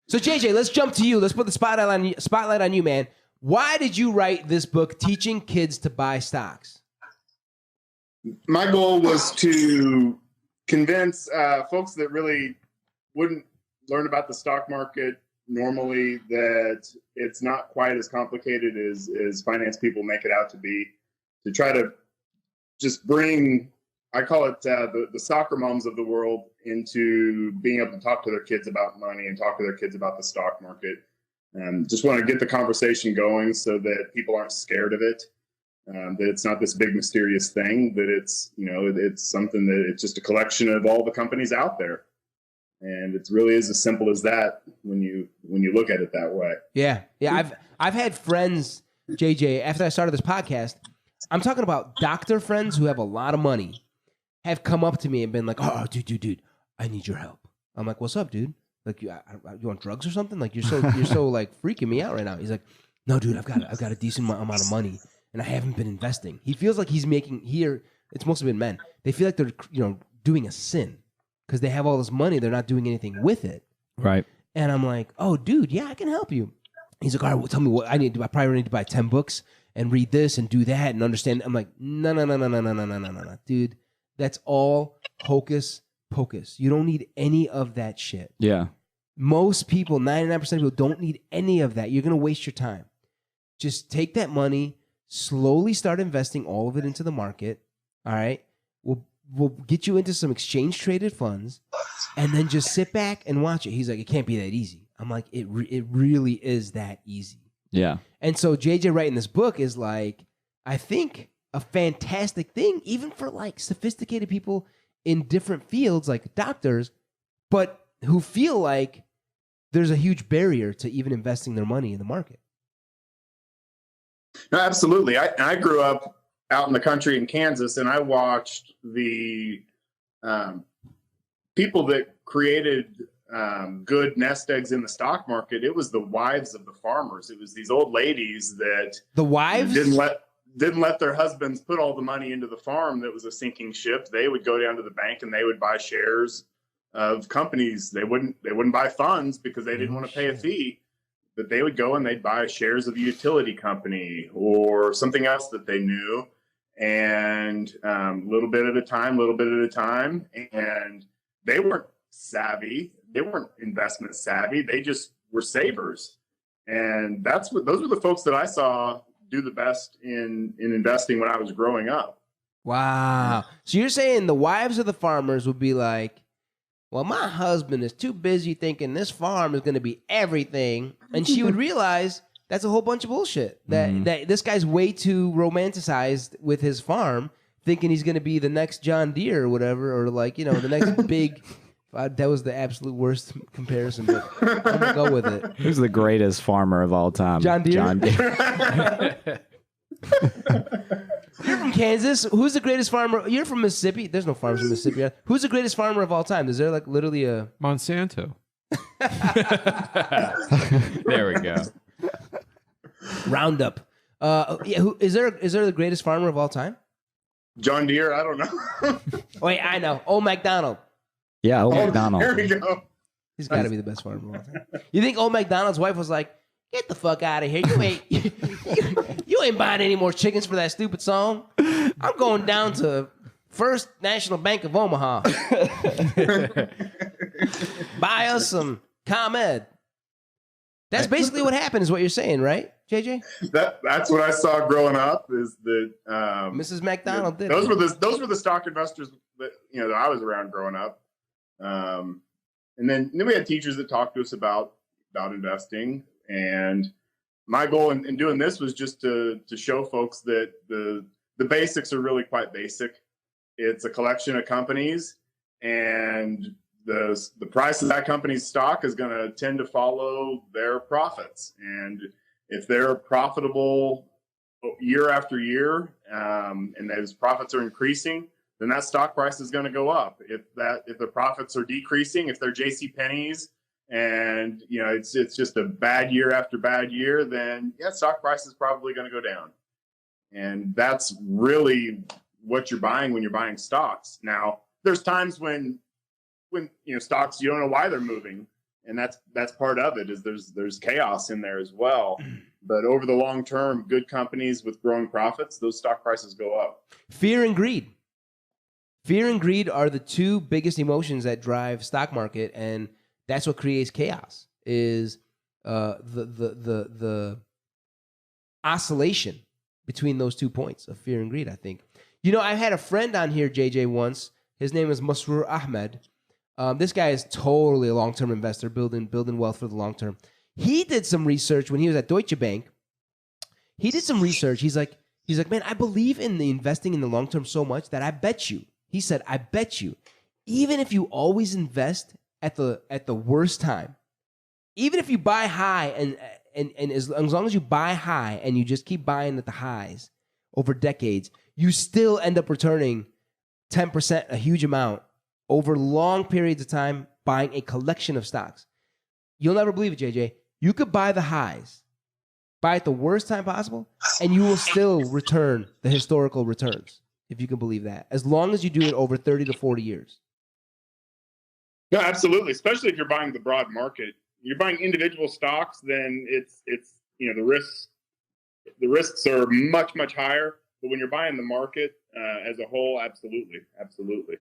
So JJ, let's jump to you. Let's put the spotlight on you, man. Why did you write this book, Teaching Kids to Buy Stocks? My goal was to convince folks that really wouldn't learn about the stock market normally that it's not quite as complicated as finance people make it out to be, to try to just bring, I call it the soccer moms of the world, into being able to talk to their kids about money and talk to their kids about the stock market. Just want to get the conversation going so that people aren't scared of it. That it's not this big mysterious thing, that it's, it's something that it's just a collection of all the companies out there. And it really is as simple as that when you look at it that way. Yeah. I've had friends, JJ, after I started this podcast, I'm talking about doctor friends who have a lot of money, have come up to me and been like, "Oh, dude, I need your help." I'm like, "What's up, dude? Like, you want drugs or something? Like, you're so like freaking me out right now." He's like, "No, dude, I've got a decent amount of money, and I haven't been investing." He feels like he's making here. It's mostly been men. They feel like they're doing a sin because they have all this money. They're not doing anything with it. Right. And I'm like, "Oh, dude, yeah, I can help you." He's like, "All right, well, tell me what I need to do. I probably need to buy 10 books and read this and do that and understand." I'm like, no, dude. That's all hocus pocus. You don't need any of that shit. Yeah. Most people, 99% of people, don't need any of that. You're going to waste your time. Just take that money, slowly start investing all of it into the market. All right? We'll get you into some exchange traded funds, and then just sit back and watch it. He's like, "It can't be that easy." I'm like, it really is that easy. Yeah. And so JJ writing this book is like, I think, a fantastic thing, even for like sophisticated people in different fields like doctors, but who feel like there's a huge barrier to even investing their money in the market. No, absolutely. I grew up out in the country in Kansas, and I watched the people that created good nest eggs in the stock market. It was the wives of the farmers. It was these old ladies that the wives didn't let their husbands put all the money into the farm that was a sinking ship. They would go down to the bank and they would buy shares of companies. They wouldn't buy funds because they didn't want to pay a fee, but they would go and they'd buy shares of a utility company or something else that they knew, and little bit at a time. And they weren't savvy. They weren't investment savvy. They just were savers. And those were the folks that I saw do the best in investing when I was growing up. Wow. So you're saying the wives of the farmers would be like, "Well, my husband is too busy thinking this farm is going to be everything." And she would realize that's a whole bunch of bullshit. That this guy's way too romanticized with his farm, thinking he's going to be the next John Deere or whatever, or like, the next big... that was the absolute worst comparison, but I'm going to go with it. Who's the greatest farmer of all time? John Deere? John Deere. You're from Kansas. Who's the greatest farmer? You're from Mississippi. There's no farmers in Mississippi. Who's the greatest farmer of all time? Is there like literally a... Monsanto. There we go. Roundup. Is there the greatest farmer of all time? John Deere? I don't know. Wait, I know. Old MacDonald. Yeah, Old MacDonald. There we go. He's got to be the best farmer of all time. You think Old MacDonald's wife was like, "Get the fuck out of here. You ain't buying any more chickens for that stupid song. I'm going down to First National Bank of Omaha. Buy us some ComEd." That's basically what happened, is what you're saying, right, JJ? That's what I saw growing up. Is that Mrs. McDonald did. Those were the stock investors that that I was around growing up. And then we had teachers that talked to us about investing. And my goal in doing this was just to show folks that the basics are really quite basic. It's a collection of companies, and the price of that company's stock is going to tend to follow their profits. And if they're profitable year after year, and those profits are increasing, then that stock price is going to go up. If the profits are decreasing, if they're J.C. Penney's, and it's just a bad year after bad year, then stock price is probably going to go down. And that's really what you're buying when you're buying stocks. Now, there's times when stocks, you don't know why they're moving, and that's part of it. Is there's chaos in there as well. But over the long term, good companies with growing profits, those stock prices go up. Fear and greed. Fear and greed are the two biggest emotions that drive stock market, and that's what creates chaos. Is the oscillation between those 2 points of fear and greed. I think. I had a friend on here, JJ, once. His name is Masroor Ahmed. This guy is totally a long-term investor, building wealth for the long term. He did some research when he was at Deutsche Bank. He did some research. He's like, man, I believe in the investing in the long term so much that I bet you. He said, I bet you, even if you always invest at the worst time, even if you buy high and as long as you buy high and you just keep buying at the highs over decades, you still end up returning 10%, a huge amount, over long periods of time, buying a collection of stocks. You'll never believe it, JJ. You could buy the highs, buy at the worst time possible, and you will still return the historical returns, if you can believe that, as long as you do it over 30 to 40 years. No, absolutely. Especially if you're buying the broad market. You're buying individual stocks, then it's the risks are much higher. But when you're buying the market as a whole, absolutely.